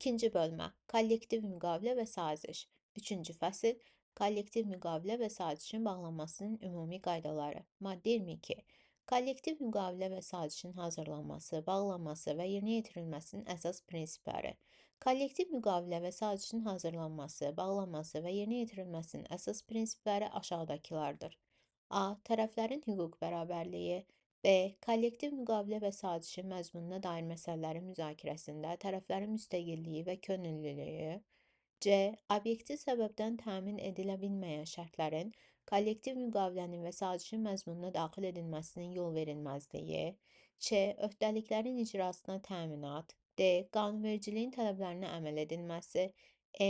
İkinci bölmə, kollektiv müqavilə və saziş. Üçüncü fəsil, kollektiv müqavilə və sazişin bağlanmasının ümumi qaydaları. Maddə 22. Kollektiv müqavilə və sazişin hazırlanması, bağlanması və yerinə yetirilməsinin əsas prinsipləri. Kollektiv müqavilə və sazişin hazırlanması, bağlanması və yerinə yetirilməsinin əsas prinsipləri aşağıdakılardır. A. Tərəflərin hüquq bərabərliyi. B. Kollektiv müqavilə və sazişin məzmununa dair məsələlərin müzakirəsində tərəflərin müstəqilliyi və könüllülüyü. C. Obyektiv səbəbdən təmin edilə bilməyən şərtlərin kollektiv müqavilənin və sazişin məzmununa daxil edilməsinin yolverilməzliyi. Ç. Öhdəliklərin icrasına təminat. D. Qanunvericiliyin tələblərinə əməl edilməsi.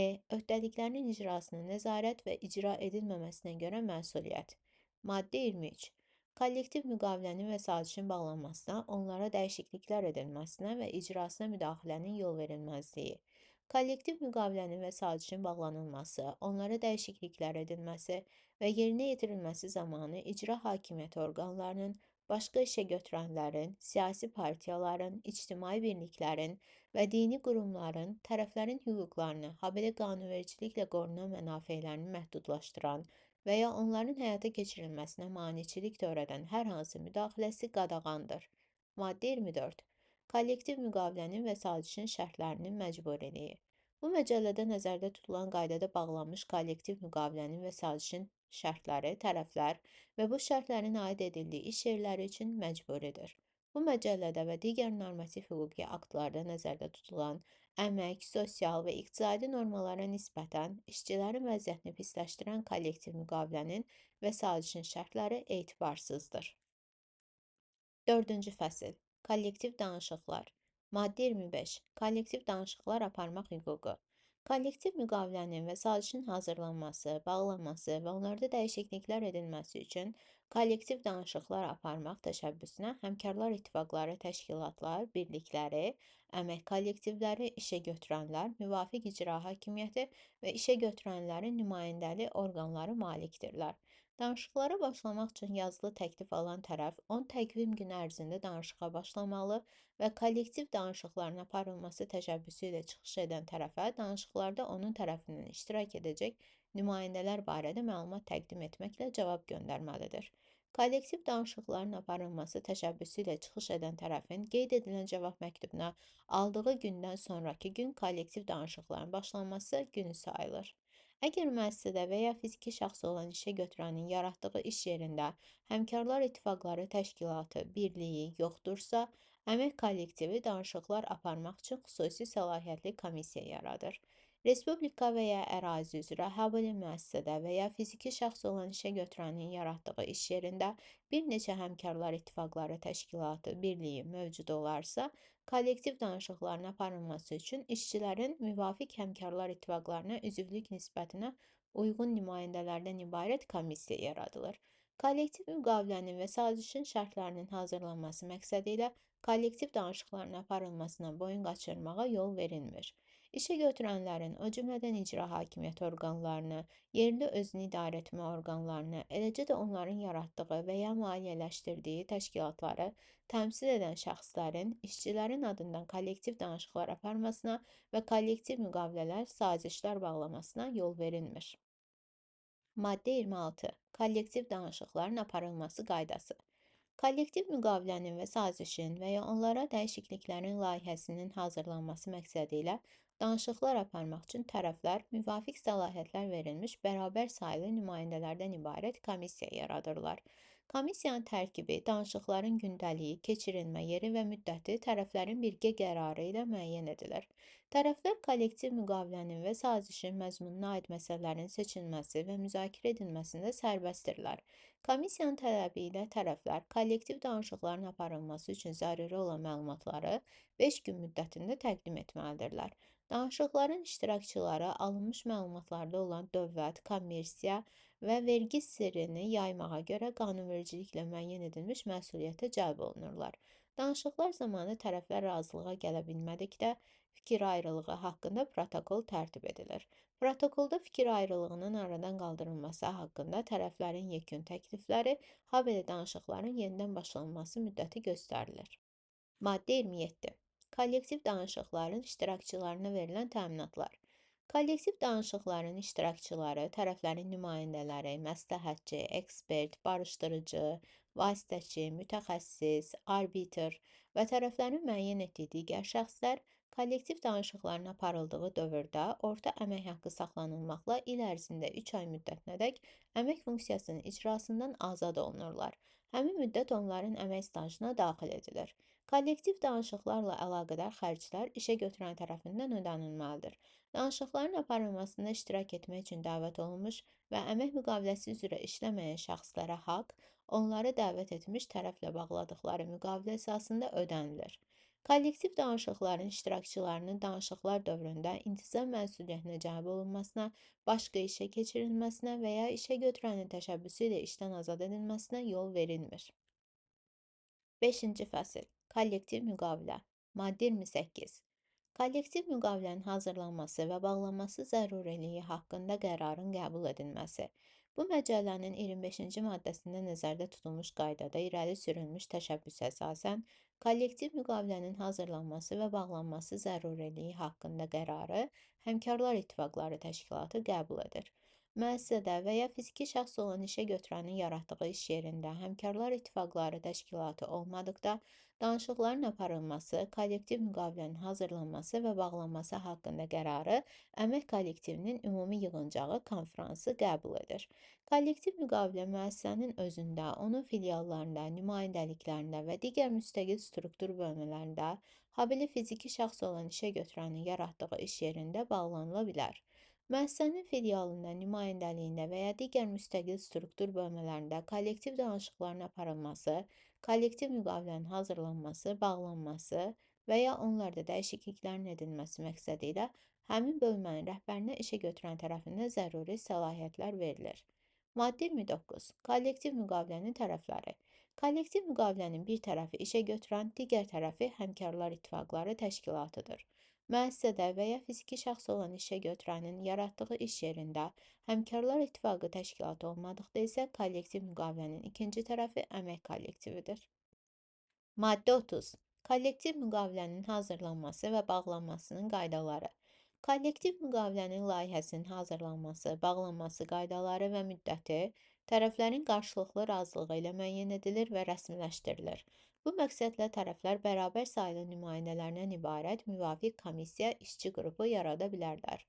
E. Öhdəliklərin icrasına nəzarət və icra edilməməsinə görə məsuliyyət. Maddə 23. Kollektiv müqavilənin və sazişin bağlanmasına, onlara dəyişikliklər edilməsinə və icrasına müdaxilənin yol verilməzliyi. Kollektiv müqavilənin və sazişin bağlanılması, onlara dəyişikliklər edilməsi və yerinə yetirilməsi zamanı icra hakimiyyəti orqanlarının, başqa işə götürənlərin, siyasi partiyaların, ictimai birliklərin və dini qurumların tərəflərin hüquqlarını, habelə qanunvericiliklə qorunan mənafelərini məhdudlaşdıran və ya onların həyata keçirilməsinə maneçilik törədən hər hansı müdaxiləsi qadağandır. Maddə 24. Kollektiv müqavilənin və sazişin şərtlərinin məcburiliyi. Bu məcəllədə nəzərdə tutulan qaydada bağlanmış kollektiv müqavilənin və sazişin şərtləri, tərəflər və bu şərtlərin aid edildiyi iş yerləri üçün məcburidir. Bu məcəllədə və digər normativ hüquqi aktlarda nəzərdə tutulan əmək, sosial və iqtisadi normalara nisbətən işçilərin vəziyyətini pisləşdirən kollektiv müqavilənin və sazişin şərtləri etibarsızdır. Dördüncü fəsil. Kollektiv danışıqlar. Maddə 25. Kollektiv danışıqlar aparmaq hüququ. Kollektiv müqavilənin və sazişin hazırlanması, bağlanması və onlarda dəyişikliklər edilməsi üçün kollektiv danışıqlar aparmaq təşəbbüsünə həmkarlar ittifaqları, təşkilatlar, birlikləri, əmək kollektivləri, işə götürənlər, müvafiq icra hakimiyyəti və işə götürənlərin nümayəndəli orqanları malikdirlər. Danışıqlara başlamaq üçün yazılı təklif alan tərəf 10 təqvim günü ərzində danışığa başlamalı və kollektiv danışıqların aparılması təşəbbüsü ilə çıxış edən tərəfə danışıqlarda onun tərəfindən iştirak edəcək nümayəndələr barədə məlumat təqdim etməklə cavab göndərməlidir. Kollektiv danışıqların aparılması təşəbbüsü ilə çıxış edən tərəfin qeyd edilən cavab məktubuna aldığı gündən sonraki gün kollektiv danışıqların başlanması günü sayılır. Əgər müəssisədə və ya fiziki şəxs olan işə götürənin yaratdığı iş yerində həmkarlar ittifaqları təşkilatı, birliyi yoxdursa, əmək kollektivi danışıqlar aparmaq üçün xüsusi səlahiyyətli komissiya yaradır. Respublika və ya ərazi üzrə habelə müəssisədə və ya fiziki şəxs olan işə götürənin yaratdığı iş yerində bir neçə həmkarlar ittifaqları təşkilatı, birliyi mövcud olarsa, kollektiv danışıqların aparılması üçün işçilərin müvafiq həmkarlar ittifaqlarına üzvlük nisbətinə uyğun nümayəndələrdən ibarət komissiya yaradılır. Kollektiv müqavilənin və sazişin şərtlərinin hazırlanması məqsədi ilə kollektiv danışıqların aparılmasına boyun qaçırmağa yol verilmir. İşə götürənlərin, o cümlədən icra hakimiyyəti orqanlarını, yerli özünü idarə etmə orqanlarını, eləcə də onların yaratdığı və ya maliyyələşdirdiyi təşkilatları təmsil edən şəxslərin, işçilərin adından kollektiv danışıqlar aparmasına və kollektiv müqavilələr, sazişlər bağlamasına yol verilmir. Maddə 26. Kollektiv danışıqların aparılması qaydası. Kollektiv müqavilənin və sazişin və ya onlara dəyişikliklərin layihəsinin hazırlanması məqsədi ilə danışıqlar aparmaq üçün tərəflər müvafiq səlahiyyətlər verilmiş bərabər sayılı nümayəndələrdən ibarət komissiya yaradırlar. Komissiyanın tərkibi, danışıqların gündəliyi, keçirilmə yeri və müddəti tərəflərin birgə qərarı ilə müəyyən edilir. Tərəflər kollektiv müqavilənin və sazişin məzmununa aid məsələlərin seçilməsi və müzakirə edilməsində sərbəstdirlər. Komissiyanın tələbi ilə tərəflər kollektiv danışıqların aparılması üçün zəruri olan məlumatları 5 gün müddətində təqdim etməlidirlər. Danışıqların iştirakçıları alınmış məlumatlarda olan dövlət, kommersiya və vergi sirrini yaymağa görə qanunvericiliklə müəyyən edilmiş məsuliyyətə cəlb olunurlar. Danışıqlar zamanı tərəflər razılığa gələ bilmədikdə, fikir ayrılığı haqqında protokol tərtib edilir. Protokolda fikir ayrılığının aradan qaldırılması haqqında tərəflərin yekun təklifləri, habelə danışıqların yenidən başlanması müddəti göstərilir. Maddə 27. Kollektiv danışıqların iştirakçılarına verilən təminatlar. Kollektiv danışıqların iştirakçıları, tərəflərin nümayəndələri, məsləhətçi, ekspert, barışdırıcı, vasitəçi, mütəxəssis, arbitr və tərəflərin müəyyən etdiyi digər şəxslər kollektiv danışıqların aparıldığı dövrdə orta əmək haqqı saxlanılmaqla il ərzində 3 ay müddətinədək əmək funksiyasının icrasından azad olunurlar. Həmin müddət onların əmək stajına daxil edilir. Kollektiv danışıqlarla əlaqədar xərclər işəgötürən tərəfindən ödənilməlidir. Danışıqların aparılmasında iştirak etmək üçün dəvət olunmuş və əmək müqaviləsi üzrə işləməyən şəxslərə haqq, onları dəvət etmiş tərəflə bağladıqları müqavilə əsasında ödənilir. Kollektiv danışıqların iştirakçılarının danışıqlar dövründə intizam məsuliyyətinə cəlb olunmasına, başqa işə keçirilməsinə və ya işəgötürənin təşəbbüsü ilə işdən azad edilməsinə yol verilmir. 5-ci fəsil. Kollektiv müqavilə. Maddə 28. Kollektiv müqavilənin hazırlanması və bağlanması zəruriliyi haqqında qərarın qəbul edilməsi. Bu məcəllənin 25-ci maddəsində nəzərdə tutulmuş qaydada irəli sürülmüş təşəbbüsə əsasən, kollektiv müqavilənin hazırlanması və bağlanması zəruriliyi haqqında qərarı Həmkarlar İttifaqları Təşkilatı qəbul edir. Müəssisədə və ya fiziki şəxs olan işə götürənin yaratdığı iş yerində Həmkarlar İttifaqları Təşkilatı olmadıqda, danışıqların aparılması, kollektiv müqavilənin hazırlanması və bağlanması haqqında qərarı əmək kollektivinin ümumi yığıncağı konfransı qəbul edir. Kollektiv müqavilə müəssisənin özündə, onun filiallarında, nümayəndəliklərində və digər müstəqil struktur bölmələrində, habelə fiziki şəxs olan işə götürənin yaratdığı iş yerində bağlanıla bilər. Müəssisənin filialında, nümayəndəliyində və ya digər müstəqil struktur bölmələrində kollektiv danışıqların aparılması, kollektiv müqavilənin hazırlanması, bağlanması və ya onlarda dəyişikliklərin edilməsi məqsədilə həmin bölmənin rəhbərinə işə götürən tərəfindən zəruri səlahiyyətlər verilir. Maddə 29. Kollektiv müqavilənin tərəfləri. Kollektiv müqavilənin bir tərəfi işə götürən, digər tərəfi Həmkarlar İttifaqları Təşkilatıdır. Müəssisədə və ya fiziki şəxs olan işə götürənin yaratdığı iş yerində Həmkarlar İttifaqı təşkilatı olmadıqda isə kollektiv müqavilənin ikinci tərəfi əmək kollektividir. Maddə 30. Kollektiv müqavilənin hazırlanması və bağlanmasının qaydaları. Kollektiv müqavilənin layihəsinin hazırlanması, bağlanması qaydaları və müddəti tərəflərin qarşılıqlı razılığı ilə müəyyən edilir və rəsmiləşdirilir. Bu məqsədlə tərəflər bərabər saylı nümayəndələrdən ibarət müvafiq komissiya, işçi qrupu yarada bilərlər.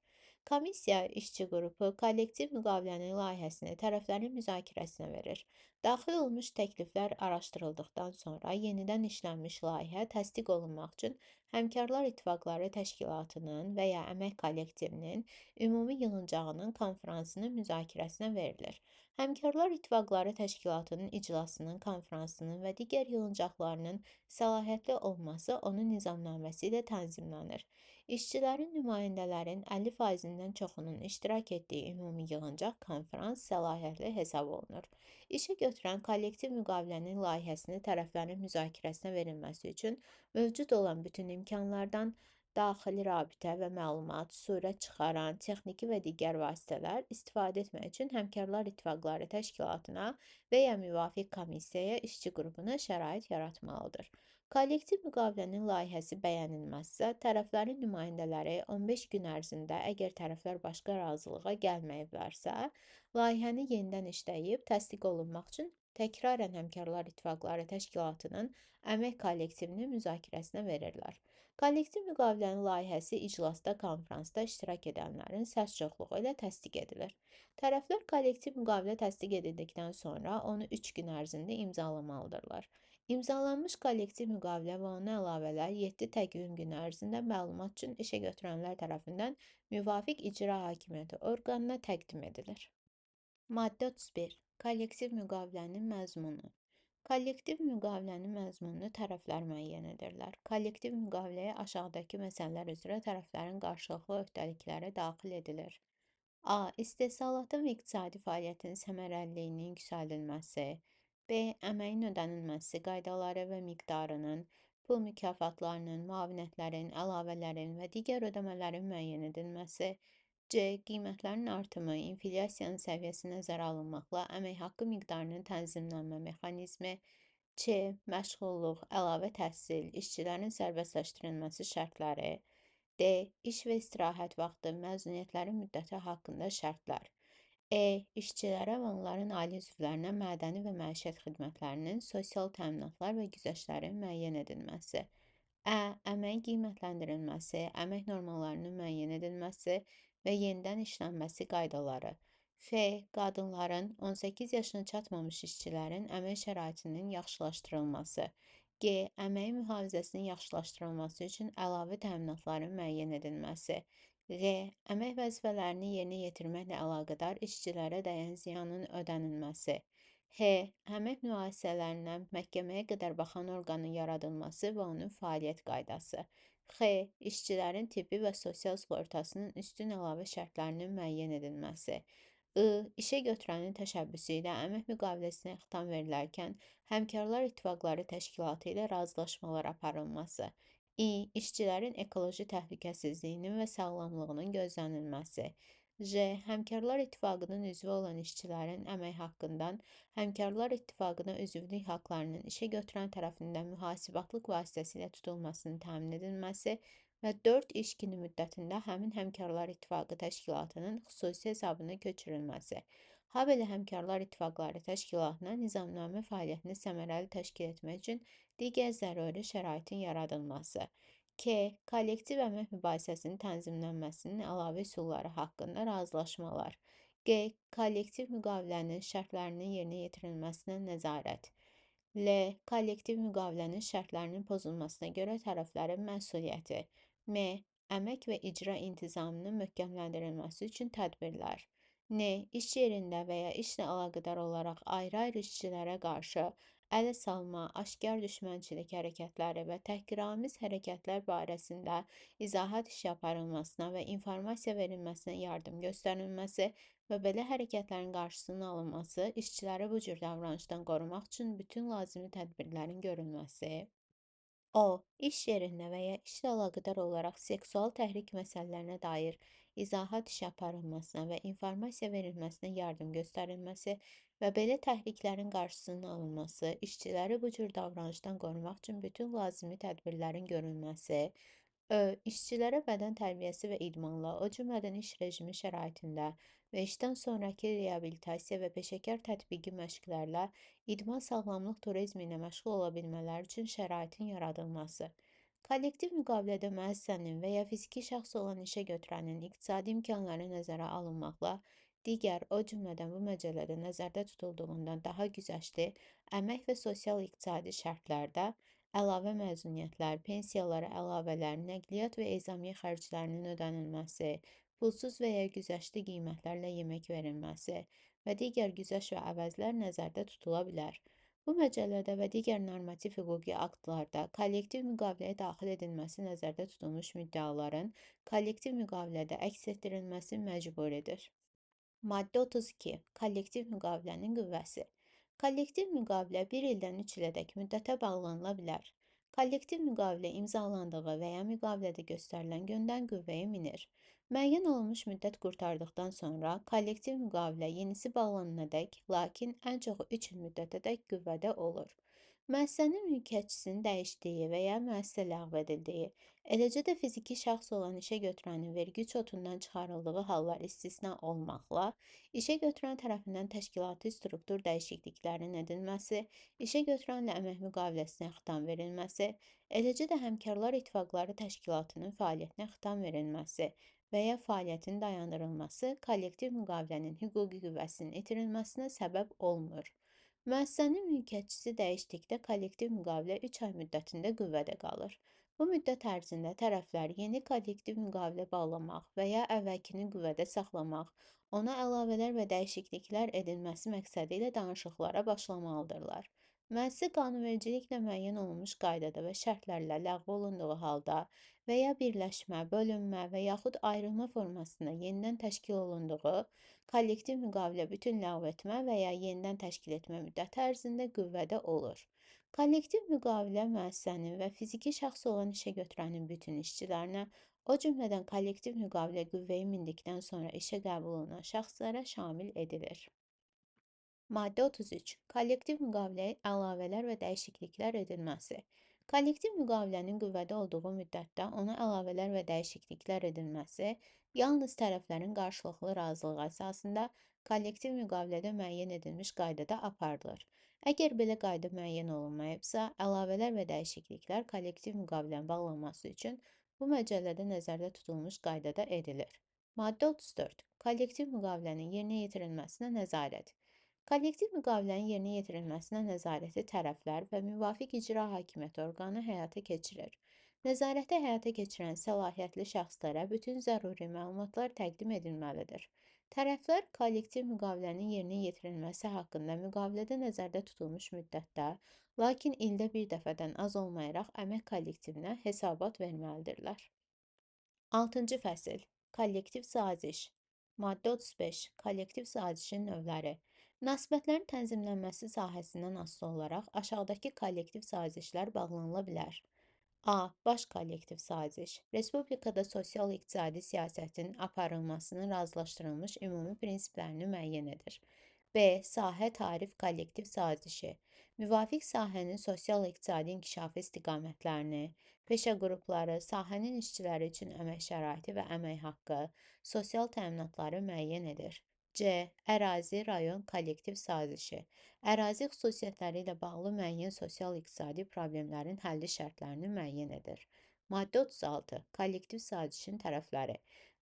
Komissiya, işçi qrupu kollektiv müqavilənin layihəsini tərəflərin müzakirəsinə verir. Daxil olmuş təkliflər araşdırıldıqdan sonra yenidən işlənmiş layihə təsdiq olunmaq üçün Həmkarlar İttifaqları Təşkilatının və ya əmək kollektivinin ümumi yığıncağının konfransının müzakirəsinə verilir. Həmkarlar İttifaqları Təşkilatının iclasının, konfransının və digər yığıncaqlarının səlahiyyətli olması onun nizamnaməsi ilə tənzimlənir. İşçilərin, nümayəndələrin 50%-dən çoxunun iştirak etdiyi ümumi yığıncaq konfrans səlahiyyətli hesab olunur. İşə götürən kollektiv müqavilənin layihəsini tərəflərin müzakirəsinə verilməsi üçün mövcud olan bütün imkanlardan daxili rabitə və məlumat, surət çıxaran, texniki və digər vasitələr istifadə etmək üçün Həmkarlar İttifaqları Təşkilatına və ya müvafiq komissiyaya, işçi qrupuna şərait yaratmalıdır. Kollektiv müqavilənin layihəsi bəyənilməzsə, tərəflərin nümayəndələri 15 gün ərzində əgər tərəflər başqa razılığa gəlməyiblərsə, layihəni yenidən işləyib təsdiq olunmaq üçün təkrarən Həmkarlar İttifaqları Təşkilatının əmək kollektivinin müzakirəsinə verirlər. Kollektiv müqavilənin layihəsi iclasda, konfransda iştirak edənlərin səs çoxluğu ilə təsdiq edilir. Tərəflər kollektiv müqavilə təsdiq edildikdən sonra onu 3 gün ərzində imzalamalıdırlar. İmzalanmış kollektiv müqavilə və ona əlavələr 7 təqvim günü ərzində məlumat üçün işə götürənlər tərəfindən müvafiq icra hakimiyyəti orqanına təqdim edilir. Maddə 31. Kollektiv müqavilənin məzmunu. Kollektiv müqavilənin məzmununu tərəflər müəyyən edirlər. Kollektiv müqaviləyə aşağıdakı məsələlər üzrə tərəflərin qarşılıqlı öhdəlikləri daxil edilir. A. İstehsalatın və iqtisadi fəaliyyətin səmərəliliyinin yüksəldilməsi. B. Əməyin ödənilməsi qaydaları və miqdarının, pul mükafatlarının, müavinətlərin, əlavələrin və digər ödəmələrin müəyyən edilməsi. C. Qiymətlərin artımı, inflyasiyanın səviyyəsi nəzərə alınmaqla əmək haqqı miqdarının tənzimlənmə mexanizmi. C. Məşğulluq, əlavə təhsil, işçilərin sərbəstləşdirilməsi şərtləri. D. İş və istirahət vaxtı, məzuniyyətlərin müddəti haqqında şərtlər. E. İşçilərə və onların ailə üzvlərinə mədəni və məişət xidmətlərinin, sosial təminatlar və güzəştlərin müəyyən edilməsi. Ə. Əməyin qiymətləndirilməsi, əmək normalarının müəyyən edilməsi və yenidən işlənməsi qaydaları. F. Qadınların, 18 yaşına çatmamış işçilərin əmək şəraitinin yaxşılaşdırılması. G. Əməyin mühafizəsinin yaxşılaşdırılması üçün əlavə təminatların müəyyən edilməsi. G. Əmək vəzifələrini yerinə yetirməklə əlaqədar işçilərə dəyən ziyanın ödənilməsi. H. Əmək mübahisələrinə məhkəməyə qədər baxan orqanın yaradılması və onun fəaliyyət qaydası. X. İşçilərin tibbi və sosial sığortasının üstün əlavə şərtlərinin müəyyən edilməsi. I. İşə götürənin təşəbbüsü ilə əmək müqaviləsinə xitam verilərkən Həmkarlar İttifaqları Təşkilatı ilə razılaşmalar aparılması. İ. İşçilərin ekoloji təhlükəsizliyinin və sağlamlığının gözlənilməsi. J. Həmkarlar İttifaqının üzvü olan işçilərin əmək haqqından Həmkarlar İttifaqına üzvlük haqlarının işə götürən tərəfindən mühasibatlıq vasitəsilə tutulmasının təmin edilməsi və 4 iş günü müddətində həmin Həmkarlar İttifaqı təşkilatının xüsusi hesabına köçürülməsi. Habelə Həmkarlar İttifaqları təşkilatına nizamnamə fəaliyyətini səmərəli təşkil etmək üçün digər zəruri şəraitin yaradılması. K. Kollektiv əmək mübahisəsinin tənzimlənməsinin əlavə üsulları haqqında razılaşmalar. G. Kollektiv müqavilənin şərtlərinin yerinə yetirilməsinə nəzarət. L. Kollektiv müqavilənin şərtlərinin pozulmasına görə tərəflərin məsuliyyəti. M. Əmək və icra intizamının möhkəmləndirilməsi üçün tədbirlər. N. İş yerində və ya işlə əlaqədar olaraq ayrı-ayrı işçilərə qarşı ələ salma, aşkar düşmənçilik hərəkətləri və təhqiramiz hərəkətlər barəsində izahat işi aparılmasına və informasiya verilməsinə yardım göstərilməsi və belə hərəkətlərin qarşısının alınması, işçiləri bu cür davranışdan qorumaq üçün bütün lazımi tədbirlərin görülməsi. O. İş yerində və ya işlə əlaqədar olaraq seksual təhrik məsələlərinə dair izahat işi aparılmasına və informasiya verilməsinə yardım göstərilməsi və belə təhriklərin qarşısının alınması, işçiləri bu cür davranışdan qorumaq üçün bütün lazımi tədbirlərin görülməsi. Ö. İşçilərə bədən tərbiyəsi və idmanla, o cümlədən iş rejimi şəraitində və işdən sonrakı reabilitasiya və peşəkar tətbiqi məşqlərlə idman sağlamlıq turizmi ilə məşğul ola bilmələri üçün şəraitin yaradılması. Kollektiv müqavilədə müəssisənin və ya fiziki şəxs olan işə götürənin iqtisadi imkanları nəzərə alınmaqla digər, o cümlədən bu məcəllədə nəzərdə tutulduğundan daha güzəştli əmək və sosial-iqtisadi şərtlərdə əlavə məzuniyyətlər, pensiyalara əlavələr, nəqliyyat və ezamiyə xərclərinin ödənilməsi, pulsuz və ya güzəştli qiymətlərlə yemək verilməsi və digər güzəşt və əvəzlər nəzərdə tutula bilər. Bu məcəllədə və digər normativ hüquqi aktlarda kollektiv müqaviləyə daxil edilməsi nəzərdə tutulmuş müddəaların kollektiv müqavilədə əks etdirilməsi məcburidir. Maddə 32. Kollektiv müqavilənin qüvvəsi. Kollektiv müqavilə 1 ildən 3 ilədək müddətə bağlanıla bilər. Kollektiv müqavilə imzalandığı və ya müqavilədə göstərilən gündən qüvvəyə minir. Müəyyən olunmuş müddət qurtardıqdan sonra kollektiv müqavilə yenisi bağlananadək, lakin ən çoxu 3 il müddətədək qüvvədə olur. Müəssisənin mülkiyyətçisinin dəyişdiyi və ya müəssisə ləğv edildiyi, eləcə də fiziki şəxs olan işə götürənin vergi çotundan çıxarıldığı hallar istisna olmaqla, işə götürən tərəfindən təşkilati struktur dəyişikliklərinin edilməsi, işə götürənlə əmək müqaviləsinə xitam verilməsi, eləcə də Həmkarlar İttifaqları Təşkilatının fəaliyyətinə xitam verilməsi və ya fəaliyyətin dayandırılması kollektiv müqavilənin hüquqi qüvvəsinin itirilməsinə səbəb olmur. Müəssisənin mülkiyyətçisi dəyişdikdə kollektiv müqavilə 3 ay müddətində qüvvədə qalır. Bu müddət ərzində tərəflər yeni kollektiv müqavilə bağlamaq və ya əvvəlkini qüvvədə saxlamaq, ona əlavələr və dəyişikliklər edilməsi məqsədi ilə danışıqlara başlamalıdırlar. Müəssisə qanunvericiliklə müəyyən olunmuş qaydada və şərtlərlə ləğv olunduğu halda və ya birləşmə, bölünmə və yaxud ayrılma formasında yenidən təşkil olunduğu kollektiv müqavilə bütün ləğv etmə və ya yenidən təşkil etmə müddəti ərzində qüvvədə olur. Kollektiv müqavilə müəssisənin və fiziki şəxs olan işə götürənin bütün işçilərinə, o cümlədən kollektiv müqavilə qüvvəyə mindikdən sonra işə qəbul olunan şəxslərə şamil edilir. Maddə 33. Kollektiv müqaviləyə əlavələr və dəyişikliklər edilməsi. Kollektiv müqavilənin qüvvədə olduğu müddətdə ona əlavələr və dəyişikliklər edilməsi yalnız tərəflərin qarşılıqlı razılığı əsasında kollektiv müqavilədə müəyyən edilmiş qaydada aparılır. Əgər belə qayda müəyyən olunmayıbsa, əlavələr və dəyişikliklər kollektiv müqavilənin bağlanması üçün bu məcəllədə nəzərdə tutulmuş qaydada edilir. Maddə 34. Kollektiv müqavilənin yerinə yetirilməsinə nəzarət. Kollektiv müqavilənin yerinə yetirilməsinə nəzarəti tərəflər və müvafiq icra hakimiyyəti orqanı həyata keçirir. Nəzarəti həyata keçirən səlahiyyətli şəxslərə bütün zəruri məlumatlar təqdim edilməlidir. Tərəflər kollektiv müqavilənin yerinə yetirilməsi haqqında müqavilədə nəzərdə tutulmuş müddətdə, lakin ildə bir dəfədən az olmayaraq əmək kollektivinə hesabat verməlidirlər. 6-cı fəsil. Kollektiv saziş. Maddə 35. Kollektiv sazişin növləri. Münasibətlərin tənzimlənməsi sahəsindən asılı olaraq aşağıdakı kollektiv sazişlər bağlanıla bilər. A. Baş kollektiv saziş. Respublikada sosial-iqtisadi siyasətin aparılmasının razılaşdırılmış ümumi prinsiplərini müəyyən edir. B. Sahə tarif kollektiv sazişi. Müvafiq sahənin sosial-iqtisadi inkişafı istiqamətlərini, peşə qrupları, sahənin işçiləri üçün əmək şəraiti və əmək haqqı, sosial təminatları müəyyən edir. C. Ərazi, rayon kollektiv sazişi. Ərazi xüsusiyyətləri ilə bağlı müəyyən sosial-iqtisadi problemlərin həlli şərtlərini müəyyən edir. Maddə 36. Kollektiv sazişin tərəfləri.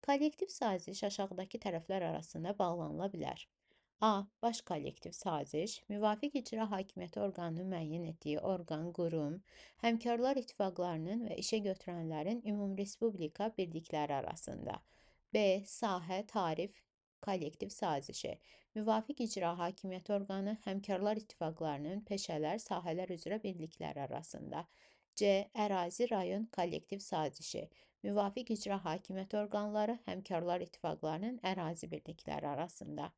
Kollektiv saziş aşağıdakı tərəflər arasında bağlanıla bilər. A. Baş kollektiv saziş, müvafiq icra hakimiyyəti orqanının müəyyən etdiyi orqan, qurum, həmkarlar ittifaqlarının və işə götürənlərin ümumrespublika birlikləri arasında. B. Sahə, tarif, kollektiv sazişi, müvafiq icra hakimiyyəti orqanı, həmkarlar ittifaqlarının peşələr, sahələr üzrə birlikləri arasında. C. Ərazi, rayon kollektiv sazişi, müvafiq icra hakimiyyəti orqanları, həmkarlar ittifaqlarının ərazi birlikləri arasında.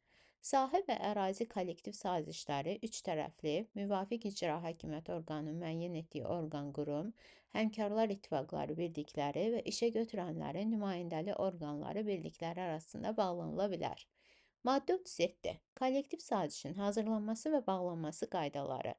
Sahə və ərazi kollektiv sazişləri üç tərəfli, müvafiq icra hakimiyyəti orqanının müəyyən etdiyi orqan, qurum, həmkarlar ittifaqları birlikləri və işə götürənlərin nümayəndəli orqanları birlikləri arasında bağlanıla bilər. Maddə 37. Kollektiv sazişin hazırlanması və bağlanması qaydaları.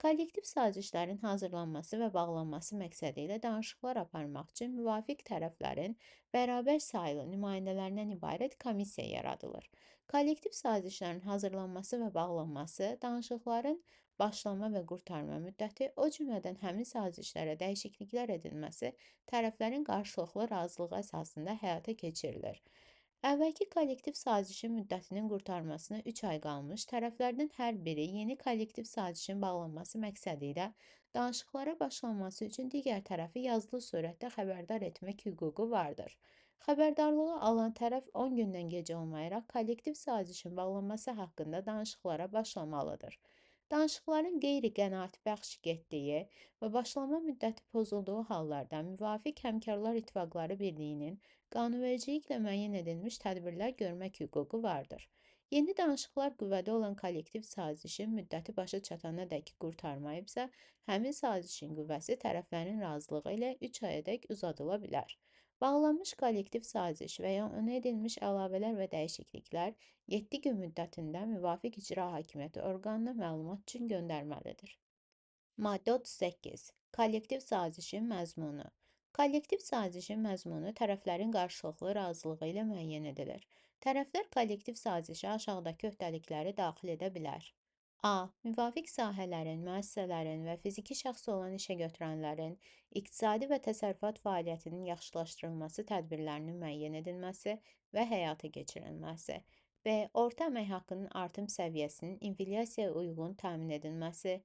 Kollektiv sazişlərin hazırlanması və bağlanması məqsədi ilə danışıqlar aparmaq üçün müvafiq tərəflərin bərabər sayılı nümayəndələrindən ibarət komissiya yaradılır. Kollektiv sazişlərin hazırlanması və bağlanması, danışıqların başlama və qurtarma müddəti, o cümlədən həmin sazişlərə dəyişikliklər edilməsi tərəflərin qarşılıqlı razılığı əsasında həyata keçirilir. Əvvəlki kollektiv sazişin müddətinin qurtarmasına 3 ay qalmış, tərəflərdən hər biri yeni kollektiv sazişin bağlanması məqsədi ilə danışıqlara başlanması üçün digər tərəfi yazılı surətdə xəbərdar etmək hüququ vardır. Xəbərdarlığı alan tərəf 10 gündən gec olmayaraq kollektiv sazişin bağlanması haqqında danışıqlara başlamalıdır. Danışıqların qeyri-qənaətbəxş getdiyi və başlama müddəti pozulduğu hallarda müvafiq həmkarlar ittifaqları birliyinin qanunvericiliklə müəyyən edilmiş tədbirlər görmək hüququ vardır. Yeni danışıqlar qüvvədə olan kollektiv sazişin müddəti başa çatanadək qurtarmayıbsa, həmin sazişin qüvvəsi tərəflərin razılığı ilə 3 ayadək uzadıla bilər. Bağlanmış kollektiv saziş və ya ona edilmiş əlavələr və dəyişikliklər 7 gün müddətində müvafiq icra hakimiyyəti orqanına məlumat üçün göndərməlidir. Maddə 38. Kollektiv sazişin məzmunu. Kollektiv sazişin məzmunu tərəflərin qarşılıqlı razılığı ilə müəyyən edilir. Tərəflər kollektiv sazişə aşağıdakı öhdəlikləri daxil edə bilər. A. Müvafiq sahələrin, müəssisələrin və fiziki şəxs olan işə götürənlərin iqtisadi və təsərrüfat fəaliyyətinin yaxşılaşdırılması tədbirlərinin müəyyən edilməsi və həyata keçirilməsi. B. Orta əmək haqqının artım səviyyəsinin inflyasiyaya uyğun təmin edilməsi.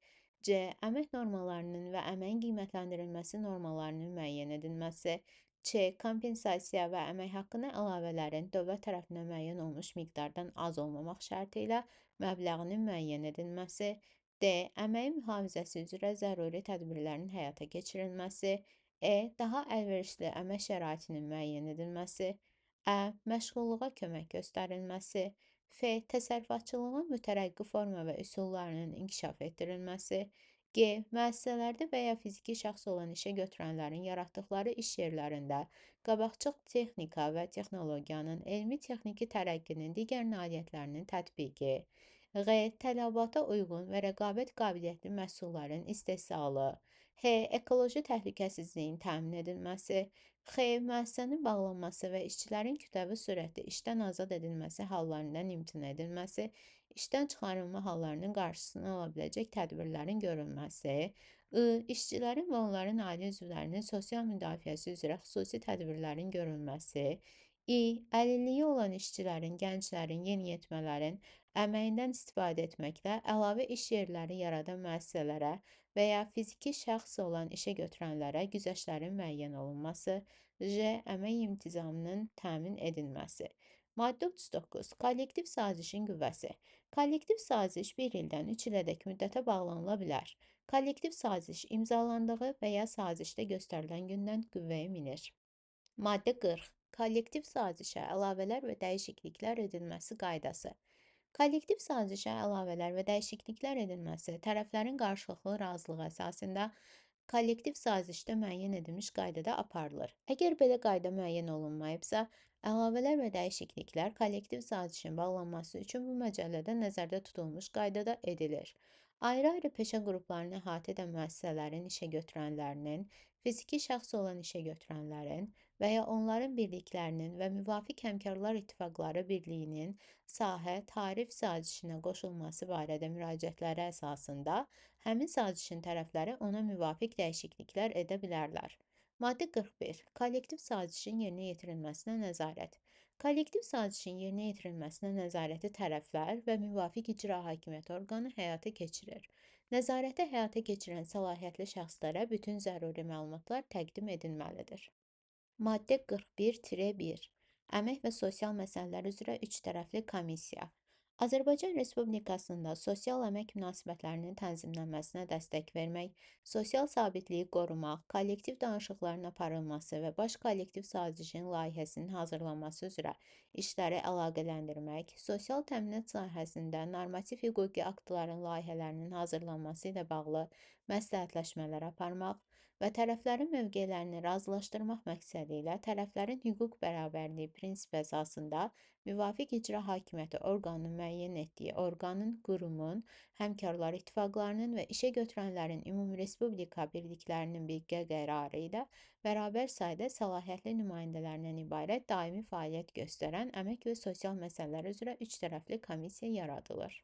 C. Əmək normalarının və əməyin qiymətləndirilməsi normalarının müəyyən edilməsi. Ç. Kompensasiya və əmək haqqına əlavələrin dövlət tərəfindən müəyyən olmuş miqdardan az olmamaq şərti ilə məbləğinin müəyyən edilməsi. D. Əməyin mühafizəsi üzrə zəruri tədbirlərin həyata keçirilməsi. E. Daha əlverişli əmək şəraitinin müəyyən edilməsi. Ə. Məşğulluğa kömək göstərilməsi. F. Təsərrüfatçılığın mütərəqqi forma və üsullarının inkişaf etdirilməsi. G. Müəssisələrdə və ya fiziki şəxs olan işə götürənlərin yaratdıqları iş yerlərində qabaqcıl texnika və texnologiyanın, elmi-texniki tərəqqinin digər nailiyyətlərinin tətbiqi. Q. Tələbata uyğun və rəqabət qabiliyyətli məhsulların istehsalı. H. Ekoloji təhlükəsizliyin təmin edilməsi. X. Müəssisənin bağlanması və işçilərin kütləvi surətdə işdən azad edilməsi hallarından imtina edilməsi, işdən çıxarılma hallarının qarşısını ala biləcək tədbirlərin görülməsi. I. İşçilərin və onların ailə üzvlərinin sosial müdafiəsi üzrə xüsusi tədbirlərin görülməsi. İ. Əlilliyi olan işçilərin, gənclərin, yeniyetmələrin əməyindən istifadə etməklə əlavə iş yerləri yaradan müəssisələrə və ya fiziki şəxs olan işə götürənlərə güzəştlərin müəyyən olunması. J. Əmək intizamının təmin edilməsi. Maddə 39. Kollektiv sazişin qüvvəsi. Kollektiv saziş 1 ildən 3 ilədək müddətə bağlanıla bilər. Kollektiv saziş imzalandığı və ya sazişdə göstərilən gündən qüvvəyə minir. Maddə 40. Kollektiv sazişə əlavələr və dəyişikliklər edilməsi qaydası. Kollektiv sazişə əlavələr və dəyişikliklər edilməsi tərəflərin qarşılıqlı razılığı əsasında kollektiv sazişdə müəyyən edilmiş qaydada aparılır. Əgər belə qayda müəyyən olunmayıbsa, əlavələr və dəyişikliklər kollektiv sazişin bağlanması üçün bu məcəllədə nəzərdə tutulmuş qaydada edilir. Ayrı-ayrı peşə qruplarını əhatə edən müəssisələrin işə götürənlərinin, fiziki şəxs olan işə götürənlərin və ya onların birliklərinin və müvafiq həmkarlar ittifaqları birliyinin sahə, tarif sazişinə qoşulması barədə müraciətləri əsasında həmin sazişin tərəfləri ona müvafiq dəyişikliklər edə bilərlər. Maddə 41. Kollektiv sazişin yerinə yetirilməsinə nəzarət. Kollektiv sazişin yerinə yetirilməsinə nəzarəti tərəflər və müvafiq icra hakimiyyəti orqanı həyata keçirir. Nəzarəti həyata keçirən səlahiyyətli şəxslərə bütün zəruri məlumatlar təqdim edilməlidir. Maddə 41-1. Əmək və sosial məsələlər üzrə üçtərəfli komissiya. Azərbaycan Respublikasında sosial əmək münasibətlərinin tənzimlənməsinə dəstək vermək, sosial sabitliyi qorumaq, kollektiv danışıqların aparılması və baş kollektiv sazişin layihəsinin hazırlanması üzrə işləri əlaqələndirmək, sosial təminat sahəsində normativ hüquqi aktların layihələrinin hazırlanması ilə bağlı məsləhətləşmələr aparmaq və tərəflərin mövqelərini razılaşdırmaq məqsədilə tərəflərin hüquq bərabərliyi prinsipi əsasında müvafiq icra hakimiyyəti orqanının müəyyən etdiyi orqanın, qurumun, həmkarlar ittifaqlarının və işə götürənlərin ümumrespublika birliklərinin birgə qərarı ilə bərabər sayda səlahiyyətli nümayəndələrindən ibarət daimi fəaliyyət göstərən əmək və sosial məsələlər üzrə üçtərəfli komissiya yaradılır.